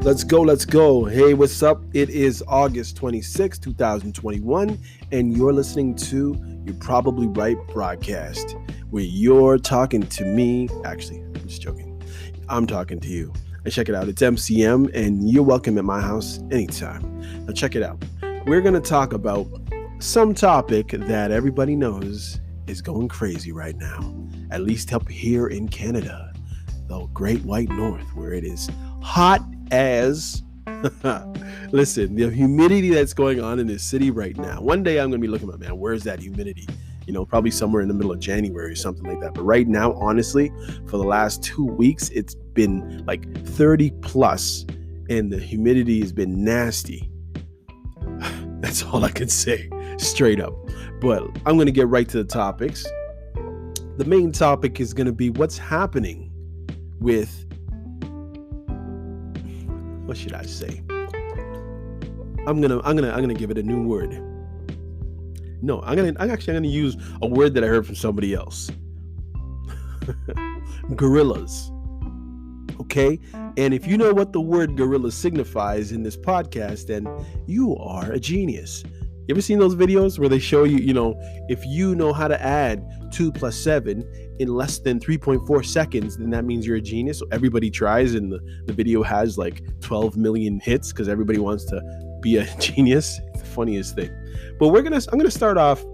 Let's go, let's go. Hey, what's up? It is August 26, 2021, and you're listening to You're Probably Right broadcast, where you're talking to me. Actually, I'm just joking. I'm talking to you. And check it out. It's MCM, and you're welcome at my house anytime. Now, check it out. We're going to talk about some topic that everybody knows is going crazy right now, at least up here in Canada, the Great White North, where it is hot as listen, the humidity that's going on in this city right now. One day I'm going to be looking at, man, where's that humidity? Probably somewhere in the middle of January or something like that. But right now, honestly, for the last 2 weeks, it's been like 30 plus and the humidity has been nasty. That's all I can say straight up. But I'm going to get right to the topics. The main topic is going to be what's happening with, what should I say? I'm gonna give it a new word. No, I'm gonna use a word that I heard from somebody else. Gorillas. Okay? And if you know what the word gorilla signifies in this podcast, then you are a genius. You ever seen those videos where they show you, if you know how to add 2 plus 7 in less than 3.4 seconds, then that means you're a genius. So everybody tries, and the video has like 12 million hits because everybody wants to be a genius. It's the funniest thing. But I'm gonna start off.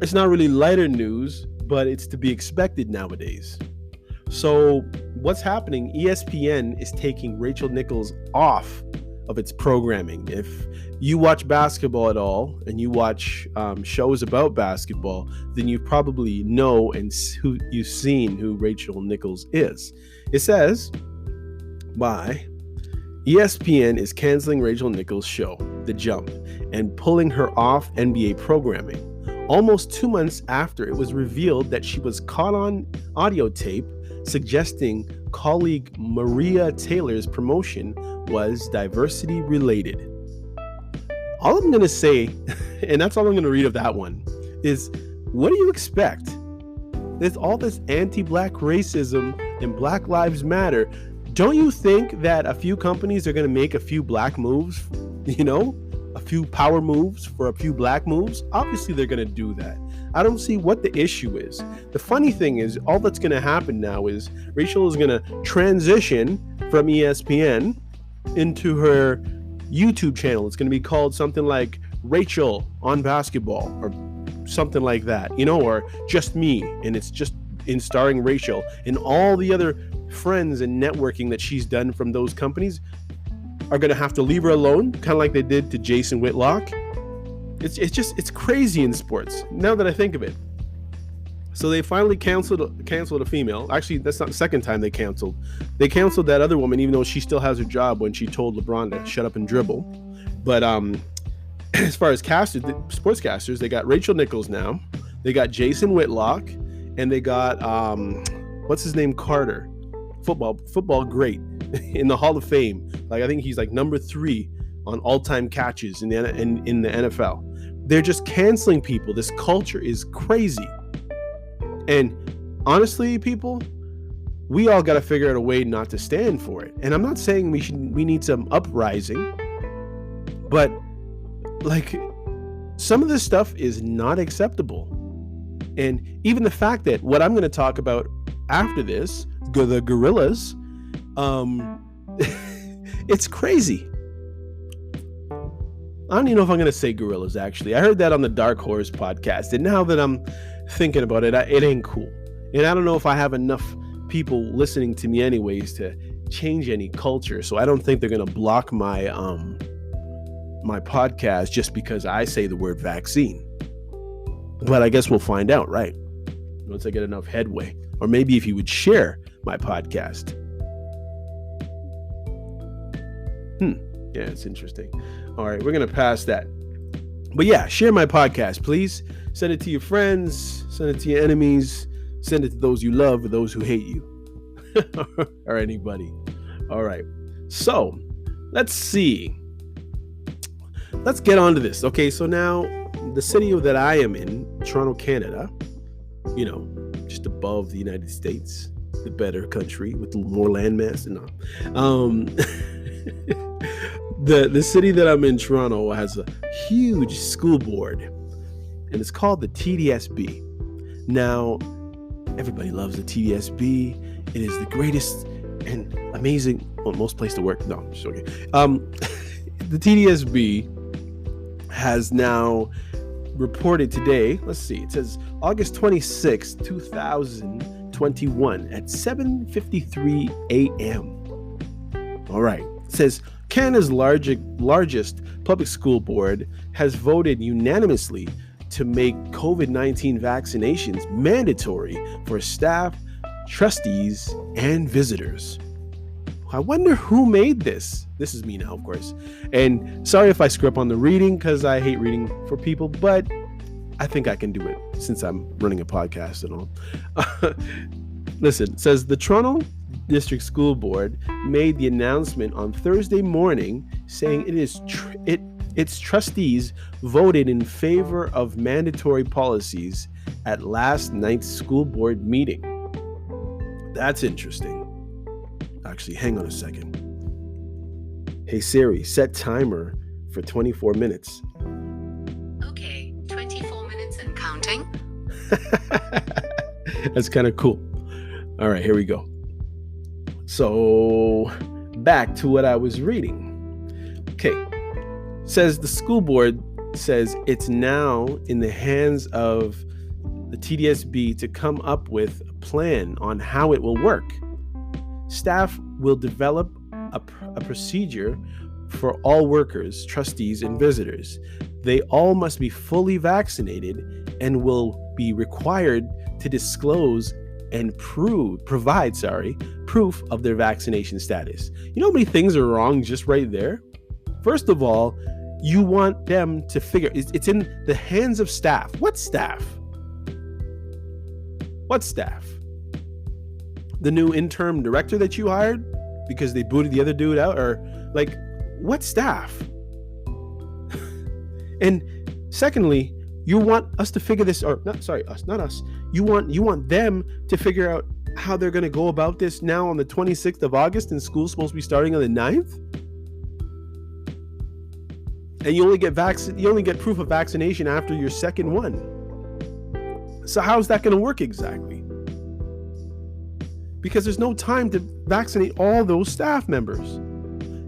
It's not really lighter news, but it's to be expected nowadays. So what's happening? ESPN is taking Rachel Nichols off of its programming. If you watch basketball at all and you watch shows about basketball, then you probably know and you've seen who Rachel Nichols is. It says, ESPN is canceling Rachel Nichols' show, The Jump, and pulling her off NBA programming. Almost 2 months after it was revealed that she was caught on audio tape suggesting colleague Maria Taylor's promotion was diversity related. All I'm going to say, and that's all I'm going to read of that one, is what do you expect? There's all this anti-black racism and Black Lives Matter. Don't you think that a few companies are going to make a few black moves, a few power moves for a few black moves? Obviously, they're going to do that. I don't see what the issue is. The funny thing is, all that's going to happen now is Rachel is going to transition from ESPN into her YouTube channel. It's going to be called something like Rachel on Basketball or something like that, or Just Me, and it's just in starring Rachel, and all the other friends and networking that she's done from those companies are going to have to leave her alone, kind of like they did to Jason Whitlock. It's crazy in sports, now that I think of it. So they finally canceled a female. Actually, that's not the second time they canceled. They canceled that other woman, even though she still has her job when she told LeBron to shut up and dribble. But as far as sportscasters, they got Rachel Nichols now. They got Jason Whitlock, and they got what's his name, Carter, football great in the Hall of Fame. Like I think he's like number 3 on all-time catches in the NFL. They're just canceling people. This culture is crazy. And honestly, people, we all got to figure out a way not to stand for it. And I'm not saying we need some uprising, but like some of this stuff is not acceptable. And even the fact that what I'm going to talk about after this, the gorillas, it's crazy. I don't even know if I'm going to say gorillas, actually. I heard that on the Dark Horse podcast. And now that I'm thinking about it, it ain't cool. And I don't know if I have enough people listening to me anyways to change any culture. So I don't think they're going to block my my podcast just because I say the word vaccine. But I guess we'll find out, right? Once I get enough headway. Or maybe if you would share my podcast. Yeah, it's interesting. All right, we're going to pass that. But yeah, share my podcast, please. Send it to your friends. Send it to your enemies. Send it to those you love or those who hate you. Or anybody. All right. So, let's see. Let's get on to this. Okay, so now the city that I am in, Toronto, Canada, just above the United States, the better country with more landmass. No. The city that I'm in, Toronto, has a huge school board, and it's called the TDSB. Now, everybody loves the TDSB. It is the greatest and amazing, well, most place to work. No, I'm just joking. The TDSB has now reported today, let's see, it says August 26, 2021 at 7:53 a.m. All right. It says Canada's largest public school board has voted unanimously to make COVID-19 vaccinations mandatory for staff, trustees, and visitors. I wonder who made this. This is me now, of course. And sorry if I screw up on the reading, because I hate reading for people, but I think I can do it since I'm running a podcast and all. Listen, it says the Toronto District School Board made the announcement on Thursday morning saying its trustees voted in favor of mandatory policies at last night's school board meeting. That's interesting. Actually, hang on a second. Hey Siri, set timer for 24 minutes. Okay, 24 minutes and counting. That's kind of cool. All right, here we go. So, back to what I was reading. Okay, says the school board says it's now in the hands of the TDSB to come up with a plan on how it will work. Staff will develop a procedure for all workers, trustees, and visitors. They all must be fully vaccinated and will be required to disclose and provide proof of their vaccination status. You know how many things are wrong just right there? First of all, you want them to figure, it's in the hands of staff. What staff? What staff? The new interim director that you hired because they booted the other dude out? Or like, what staff? And secondly, you want us to figure this, or not, sorry, us, not us. You want them to figure out how they're going to go about this now on the 26th of August, and school's supposed to be starting on the 9th? And you only get proof of vaccination after your second one. So how's that going to work exactly? Because there's no time to vaccinate all those staff members.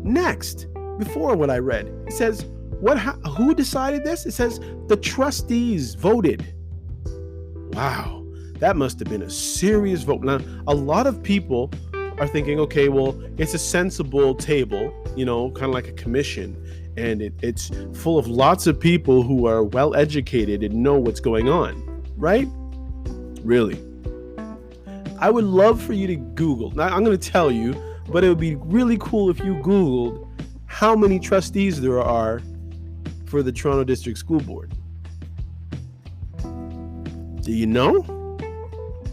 Next, before what I read, it says, who decided this? It says the trustees voted. Wow, that must have been a serious vote. Now, a lot of people are thinking, okay, well, it's a sensible table, kind of like a commission, and it's full of lots of people who are well educated and know what's going on, right? Really? I would love for you to Google. Now, I'm going to tell you, but it would be really cool if you Googled how many trustees there are for the Toronto District School Board. Do you know?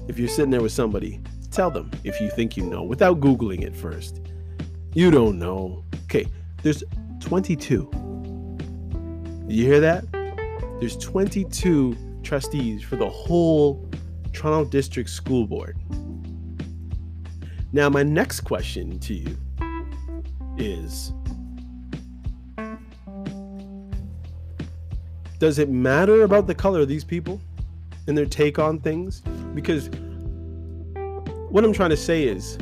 If you're sitting there with somebody, tell them if you think you know without Googling it first. You don't know. Okay, there's 22. Did you hear that? There's 22 trustees for the whole Toronto District School Board. Now, my next question to you is, does it matter about the color of these people and their take on things? Because what I'm trying to say is,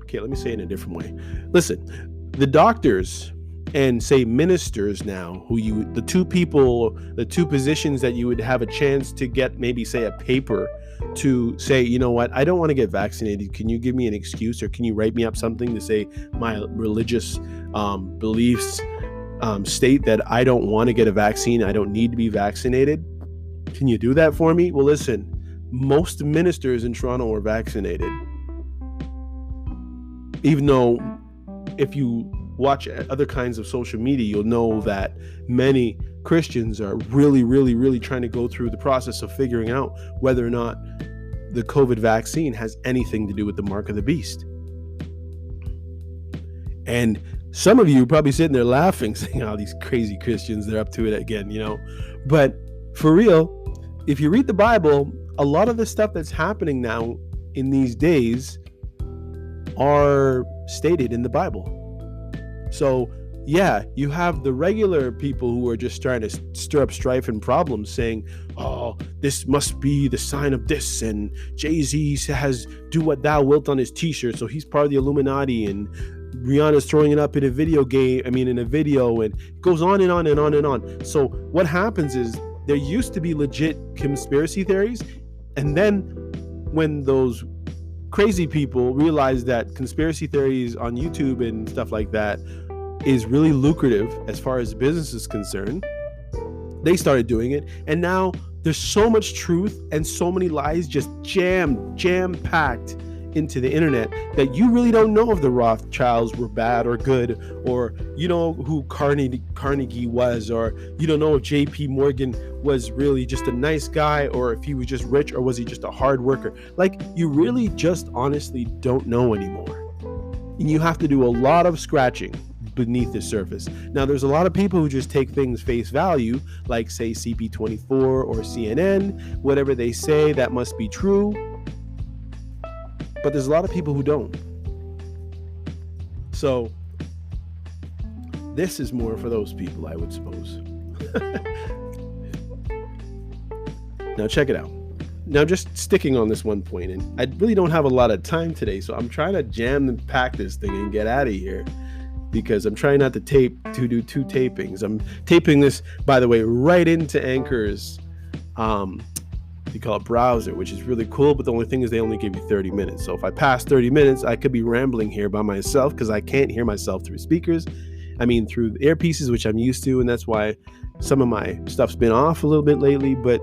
okay, let me say it in a different way. Listen, the doctors and say ministers now, the two positions that you would have a chance to get, maybe say a paper to say, you know what, I don't want to get vaccinated. Can you give me an excuse, or can you write me up something to say my religious beliefs state that I don't want to get a vaccine, I don't need to be vaccinated? Can you do that for me? Well, listen, most ministers in Toronto are vaccinated. Even though if you watch other kinds of social media, you'll know that many Christians are really, really, really trying to go through the process of figuring out whether or not the COVID vaccine has anything to do with the mark of the beast. And some of you are probably sitting there laughing, saying, oh, these crazy Christians, they're up to it again, But for real, if you read the Bible, a lot of the stuff that's happening now in these days are stated in the Bible. So yeah, you have the regular people who are just trying to stir up strife and problems, saying, oh, this must be the sign of this, and Jay-Z has do what thou wilt on his t-shirt, so he's part of the Illuminati, and Rihanna's throwing it up in a video, and it goes on and on and on and on. So what happens is there used to be legit conspiracy theories, and then when those crazy people realized that conspiracy theories on YouTube and stuff like that is really lucrative as far as business is concerned, they started doing it. And now there's so much truth and so many lies just jam-packed into the internet that you really don't know if the Rothschilds were bad or good, or you know who Carnegie was, or you don't know if JP Morgan was really just a nice guy, or if he was just rich, or was he just a hard worker. Like, you really just honestly don't know anymore, and you have to do a lot of scratching beneath the surface. Now, there's a lot of people who just take things face value, like say CP24 or CNN, whatever they say, that must be true. But there's a lot of people who don't. So this is more for those people, I would suppose. Now check it out. Now, just sticking on this one point, and I really don't have a lot of time today, so I'm trying to jam and pack this thing and get out of here, because I'm trying not to do two tapings. I'm taping this, by the way, right into Anchor's you call it browser, which is really cool, but the only thing is they only give you 30 minutes. So if I pass 30 minutes, I could be rambling here by myself, because I can't hear myself through speakers. I mean, through earpieces, which I'm used to, and that's why some of my stuff's been off a little bit lately, but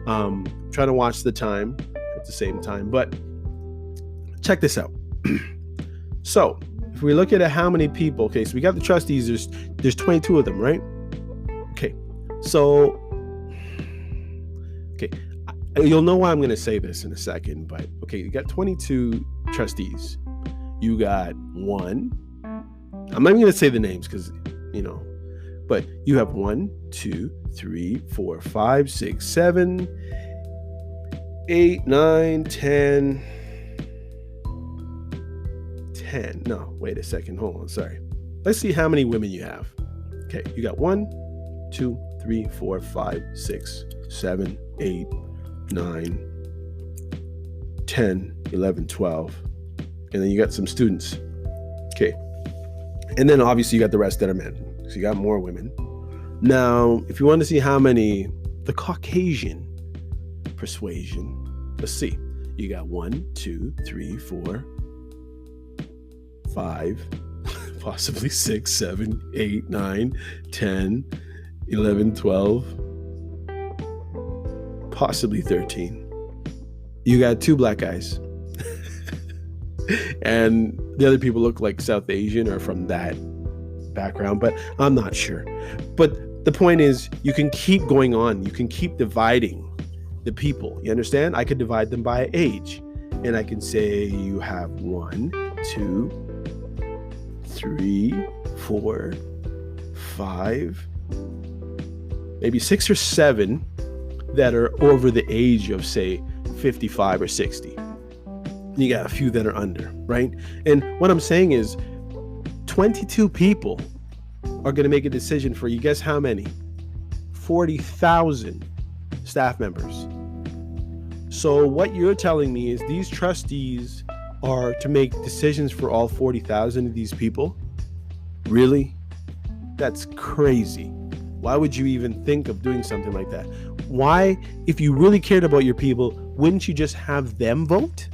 trying to watch the time at the same time. But check this out. So if we look at how many people, okay, so we got the trustees, there's 22 of them, right? Okay, so you'll know why I'm going to say this in a second, but okay, you got 22 trustees. You got one. I'm not even going to say the names because, but you have 1, 2, 3, 4, 5, 6, 7, 8, 9, 10. No, wait a second. Hold on. Sorry. Let's see how many women you have. Okay, you got 1, 2, 3, 4, 5, 6, 7, 8, 9, 10, 11, 12, and then you got some students. Okay, and then obviously you got the rest that are men, so you got more women. Now, if you want to see how many the Caucasian persuasion, let's see, you got 1, 2, 3, 4, 5, possibly 6, 7, 8, 9, 10, 11, 12, possibly 13. You got 2 black guys. And the other people look like South Asian or from that background, but I'm not sure. But the point is, you can keep going on. You can keep dividing the people. You understand? I could divide them by age. And I can say you have 1, 2, 3, 4, 5, maybe 6 or 7 that are over the age of, say, 55 or 60. You got a few that are under, right? And what I'm saying is 22 people are going to make a decision for, you guess how many? 40,000 staff members. So what you're telling me is these trustees are to make decisions for all 40,000 of these people? Really? That's crazy. Why would you even think of doing something like that? Why, if you really cared about your people, wouldn't you just have them vote?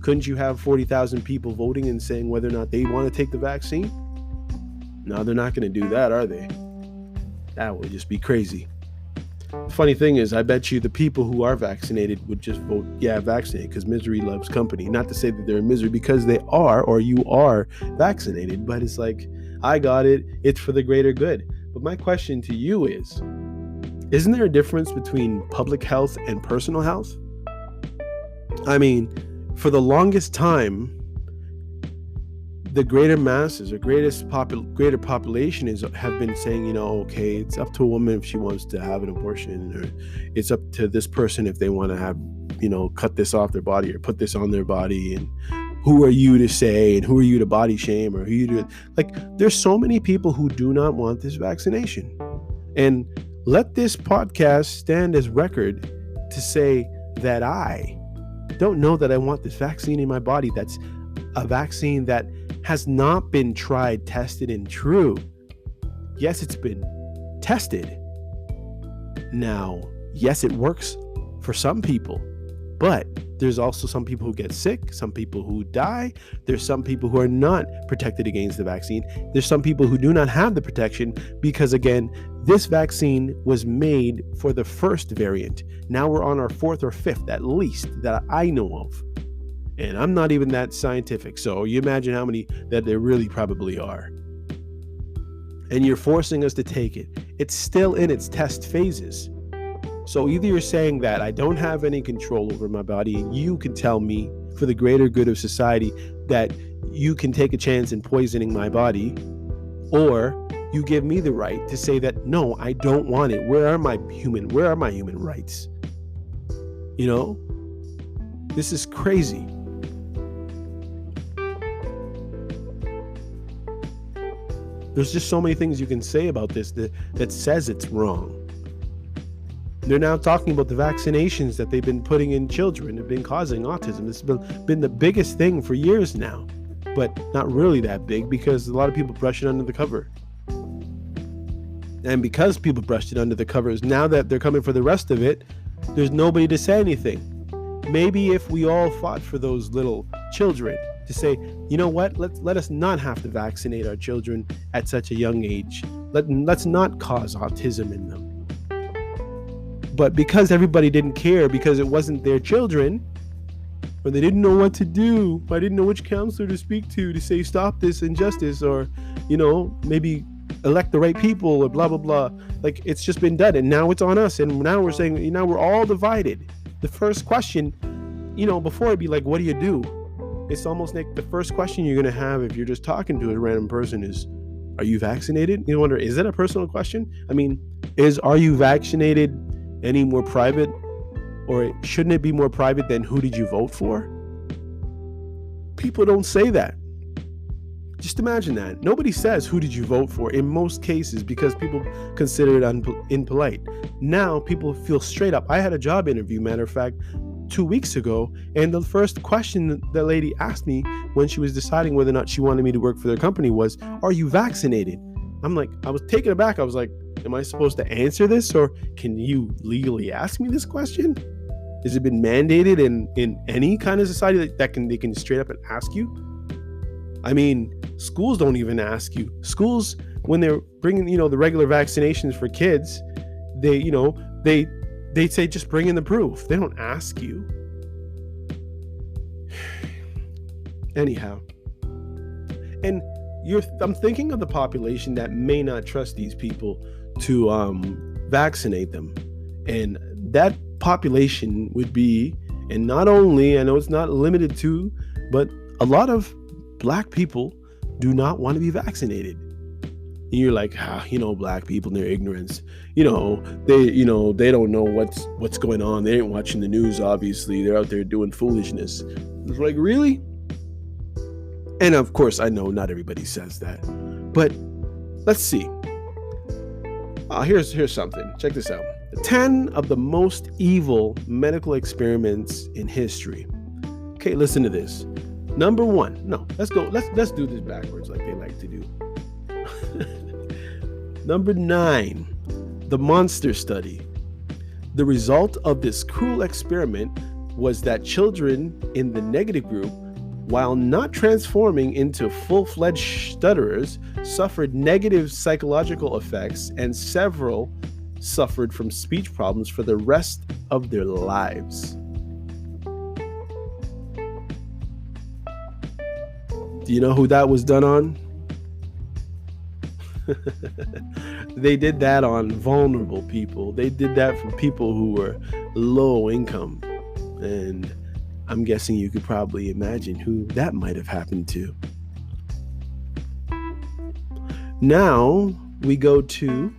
Couldn't you have 40,000 people voting and saying whether or not they want to take the vaccine? No, they're not going to do that, are they? That would just be crazy. The funny thing is, I bet you the people who are vaccinated would just vote, yeah, vaccinated, because misery loves company. Not to say that they're in misery because they are, or you are vaccinated, but it's like, I got it, it's for the greater good. But my question to you is, isn't there a difference between public health and personal health? I mean, for the longest time, the greater masses or greater population have been saying, okay, it's up to a woman if she wants to have an abortion, or it's up to this person if they want to have cut this off their body or put this on their body, and who are you to say, and who are you to body shame, or who you to, like, there's so many people who do not want this vaccination. And let this podcast stand as record to say that I don't know that I want this vaccine in my body. That's a vaccine that has not been tried, tested, and true. Yes, it's been tested. Now, yes, it works for some people, but there's also some people who get sick, some people who die. There's some people who are not protected against the vaccine. There's some people who do not have the protection because, again, this vaccine was made for the first variant. Now we're on our fourth or fifth, at least, that I know of. And I'm not even that scientific, so you imagine how many that there really probably are. And you're forcing us to take it. It's still in its test phases. So either you're saying that I don't have any control over my body, and you can tell me for the greater good of society that you can take a chance in poisoning my body, or you give me the right to say that, no, I don't want it. Where are my human rights? This is crazy. There's just so many things you can say about this that says it's wrong. They're now talking about the vaccinations that they've been putting in children have been causing autism. This has been the biggest thing for years now, but not really that big because a lot of people brush it under the cover. And because people brushed it under the covers, now that they're coming for the rest of it, there's nobody to say anything. Maybe if we all fought for those little children to say, you know what, let us not have to vaccinate our children at such a young age. Let's not cause autism in them. But because everybody didn't care, because it wasn't their children, or they didn't know what to do, I didn't know which counselor to speak to say stop this injustice, or maybe elect the right people, or blah blah blah. Like, it's just been done, and now it's on us, and now we're saying, now we're all divided. The first question, before it'd be like, what do you do? It's almost like the first question you're gonna have if you're just talking to a random person is, are you vaccinated? You wonder, is that a personal question? I mean, are you vaccinated any more private, or shouldn't it be more private than who did you vote for? People don't say that. Just imagine that. Nobody says who did you vote for in most cases because people consider it impolite. Now people feel straight up. I had a job interview, matter of fact, 2 weeks ago, and the first question the lady asked me when she was deciding whether or not she wanted me to work for their company was, are you vaccinated? I'm like, I was taken aback. I was like, am I supposed to answer this, or can you legally ask me this question? Has it been mandated in any kind of society that they can straight up and ask you? I mean, schools don't even ask you. Schools, when they're bringing, the regular vaccinations for kids, they say just bring in the proof. They don't ask you. Anyhow, and I'm thinking of the population that may not trust these people to vaccinate them, and that population would be, and not only, I know it's not limited to, but a lot of Black people do not want to be vaccinated. And you're like, Black people and their ignorance, they don't know what's going on. They ain't watching the news. Obviously, they're out there doing foolishness. It's like, really? And of course, I know not everybody says that, but let's see. Here's something. Check this out. 10 of the most evil medical experiments in history. Okay, listen to this. Number 1. No, let's do this backwards like they like to do. Number 9, the monster study. The result of this cruel experiment was that children in the negative group, while not transforming into full-fledged stutterers, suffered negative psychological effects, and several suffered from speech problems for the rest of their lives. Do you know who that was done on? They did that on vulnerable people. They did that for people who were low income. And I'm guessing you could probably imagine who that might have happened to. Now we go to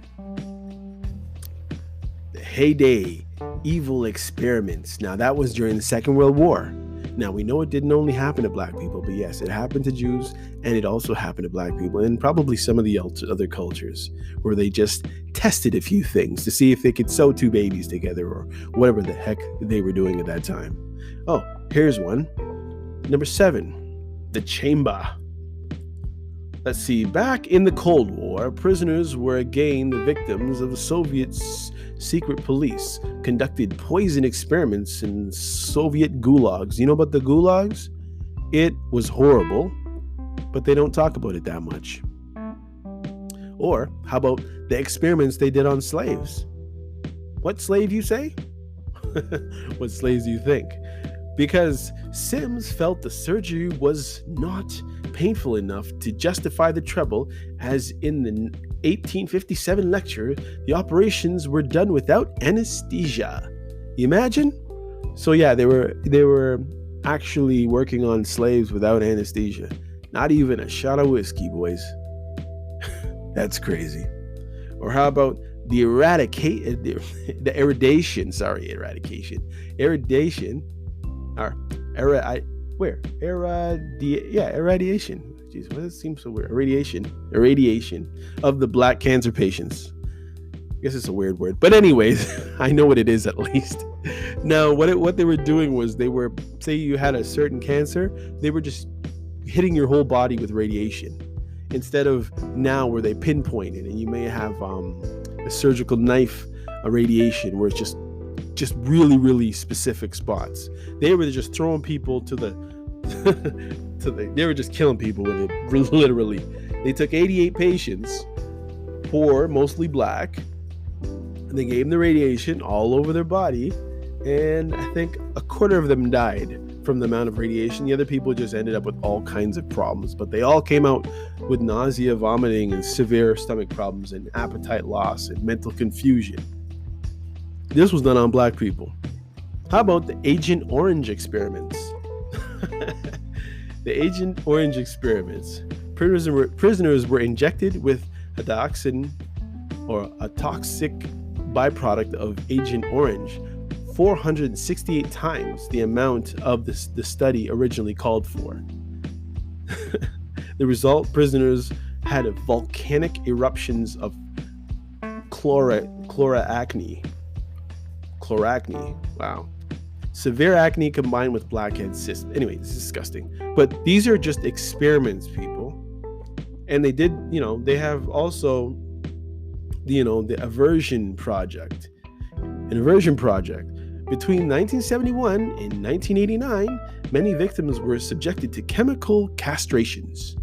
the heyday Evil experiments. Now, that was during the Second World War. Now, we know it didn't only happen to black people, but yes, it happened to Jews, and it also happened to black people, and probably some of the other cultures, where they just tested a few things to see if they could sew two babies together or whatever the heck they were doing at that time. Oh, here's one. Number 7, the chamber. Let's see. Back in the Cold War, prisoners were again the victims of the Soviet secret police conducted poison experiments in Soviet gulags. You know about the gulags? It was horrible, but they don't talk about it that much. Or how about the experiments they did on slaves? What slave, you say? What slaves do you think? Because Sims felt the surgery was not painful enough to justify the trouble, as in the 1857 lecture, the operations were done without anesthesia. You imagine? So yeah, they were actually working on slaves without anesthesia. Not even a shot of whiskey, boys. That's crazy. Or how about the irradiation, irradiation. Jeez, why does it seem so weird? Irradiation of the black cancer patients. I guess it's a weird word, but anyways, I know what it is at least. Now, what they were doing was they were, say you had a certain cancer, they were just hitting your whole body with radiation, instead of now where they pinpoint it, and you may have a surgical knife irradiation where it's just really, really specific spots. They were just throwing people to the they were just killing people with it, literally. They took 88 patients, poor, mostly black, and they gave them the radiation all over their body, and I think a quarter of them died from the amount of radiation. The other people just ended up with all kinds of problems, but they all came out with nausea, vomiting, and severe stomach problems, and appetite loss, and mental confusion. This was done on black people. How about the Agent Orange experiments? The Agent Orange experiments. Prisoners were injected with a dioxin, or a toxic byproduct of Agent Orange, 468 times the amount of the study originally called for. The result, prisoners had volcanic eruptions of chloracne. Wow. Severe acne combined with blackhead cysts. Anyway, this is disgusting. But these are just experiments, people. And they did, they have also, the aversion project. An aversion project. Between 1971 and 1989, many victims were subjected to chemical castrations.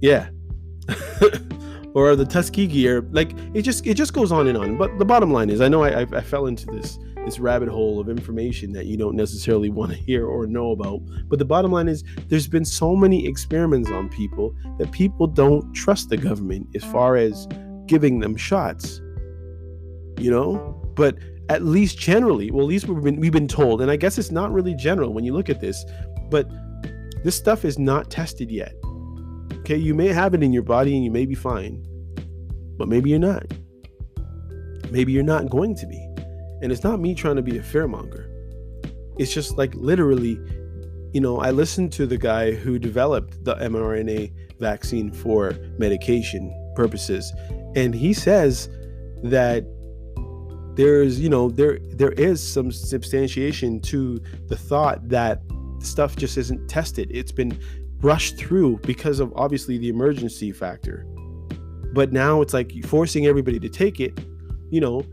Yeah. Or the Tuskegee, or it just goes on and on. But the bottom line is, I know I fell into this rabbit hole of information that you don't necessarily want to hear or know about. But the bottom line is, there's been so many experiments on people that people don't trust the government as far as giving them shots. But at least generally, well, at least we've been told, and I guess it's not really general when you look at this, but this stuff is not tested yet. Okay, you may have it in your body and you may be fine, but maybe you're not. Maybe you're not going to be. And it's not me trying to be a fearmonger. It's just literally, I listened to the guy who developed the mRNA vaccine for medication purposes, and he says that there's, there is some substantiation to the thought that stuff just isn't tested. It's been rushed through because of obviously the emergency factor. But now it's like forcing everybody to take it.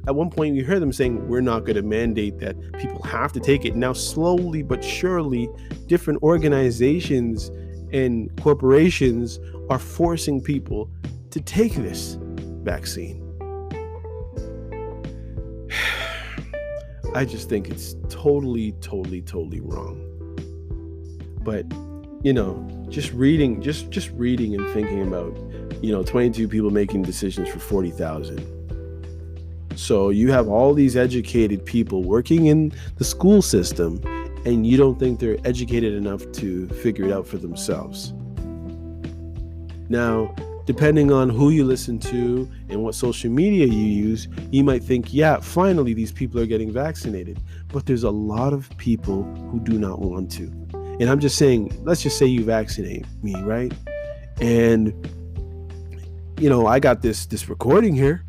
At one point you hear them saying, we're not going to mandate that people have to take it. Now, slowly but surely, different organizations and corporations are forcing people to take this vaccine. I just think it's totally wrong. But, just reading and thinking about, 22 people making decisions for 40,000. So you have all these educated people working in the school system, and you don't think they're educated enough to figure it out for themselves. Now, Depending on who you listen to and what social media you use, you might think, yeah, finally these people are getting vaccinated. But there's a lot of people who do not want to. And I'm just saying, let's just say you vaccinate me, right? And, I got this recording here.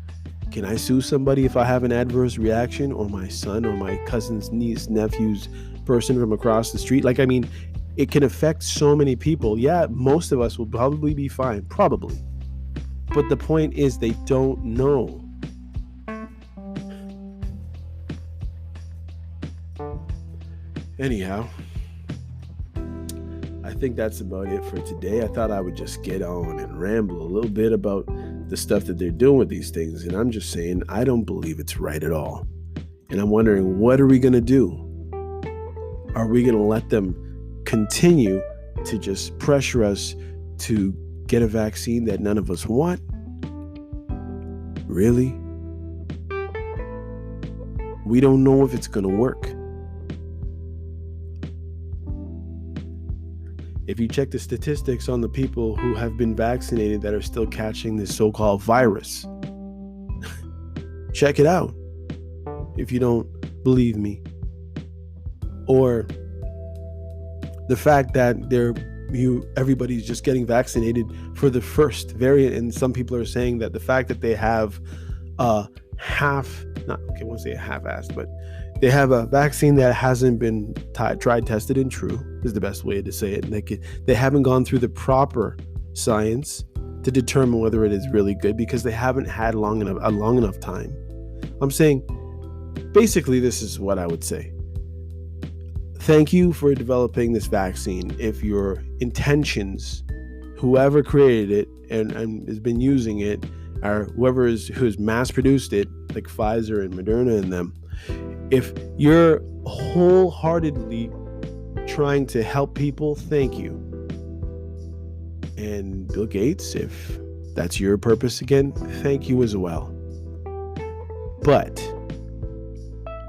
Can I sue somebody if I have an adverse reaction, or my son or my cousin's niece, nephew's person from across the street? It can affect so many people. Yeah, most of us will probably be fine, probably. But the point is, they don't know. Anyhow, I think that's about it for today. I thought I would just get on and ramble a little bit about the stuff that they're doing with these things. And I'm just saying, I don't believe it's right at all. And I'm wondering, what are we going to do? Are we going to let them continue to just pressure us to get a vaccine that none of us want? Really? We don't know if it's going to work. If you check the statistics on the people who have been vaccinated that are still catching this so-called virus, check it out if you don't believe me. Or the fact that everybody's just getting vaccinated for the first variant, and some people are saying that the fact that they have half-assed, but they have a vaccine that hasn't been tried, tested, and true is the best way to say it. They haven't gone through the proper science to determine whether it is really good, because they haven't had a long enough time. I'm saying, basically, this is what I would say. Thank you for developing this vaccine. If your intentions, whoever created it and has been using it, or who's mass produced it, like Pfizer and Moderna and them, if you're wholeheartedly trying to help people, thank you. And Bill Gates, if that's your purpose again, thank you as well. But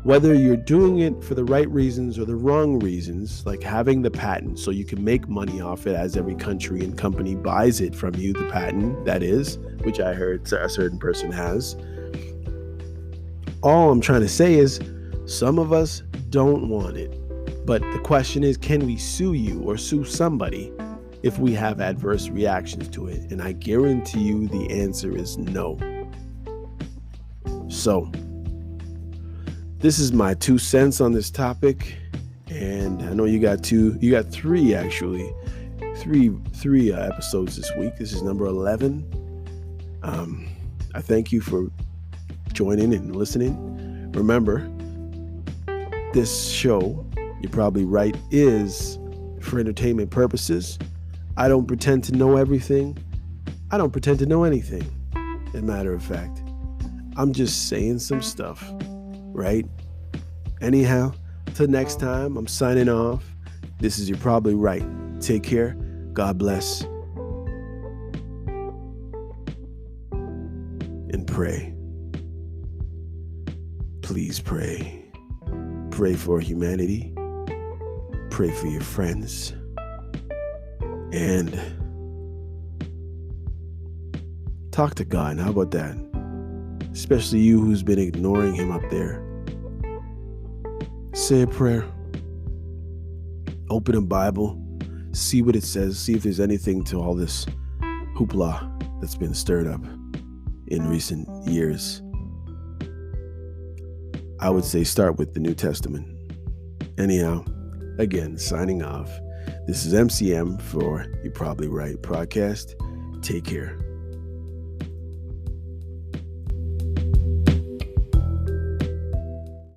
whether you're doing it for the right reasons or the wrong reasons, like having the patent so you can make money off it as every country and company buys it from you, the patent, that is, which I heard a certain person has. All I'm trying to say is, some of us don't want it. But the question is, can we sue you or sue somebody if we have adverse reactions to it? And I guarantee you the answer is no. So, this is my 2 cents on this topic. And I know you got three episodes this week. This is number 11. I thank you for joining and listening. Remember, this show, you're probably right, is for entertainment purposes. I don't pretend to know everything. I don't pretend to know anything. As a matter of fact, I'm just saying some stuff, right? Anyhow, till next time, I'm signing off. This is You're Probably Right. Take care. God bless. And pray. Please pray. Pray for humanity. Pray for your friends. And talk to God. How about that? Especially you who's been ignoring him up there. Say a prayer. Open a Bible. See what it says. See if there's anything to all this hoopla that's been stirred up in recent years. I would say start with the New Testament. Anyhow, again, signing off. This is MCM for You're Probably Right podcast. Take care.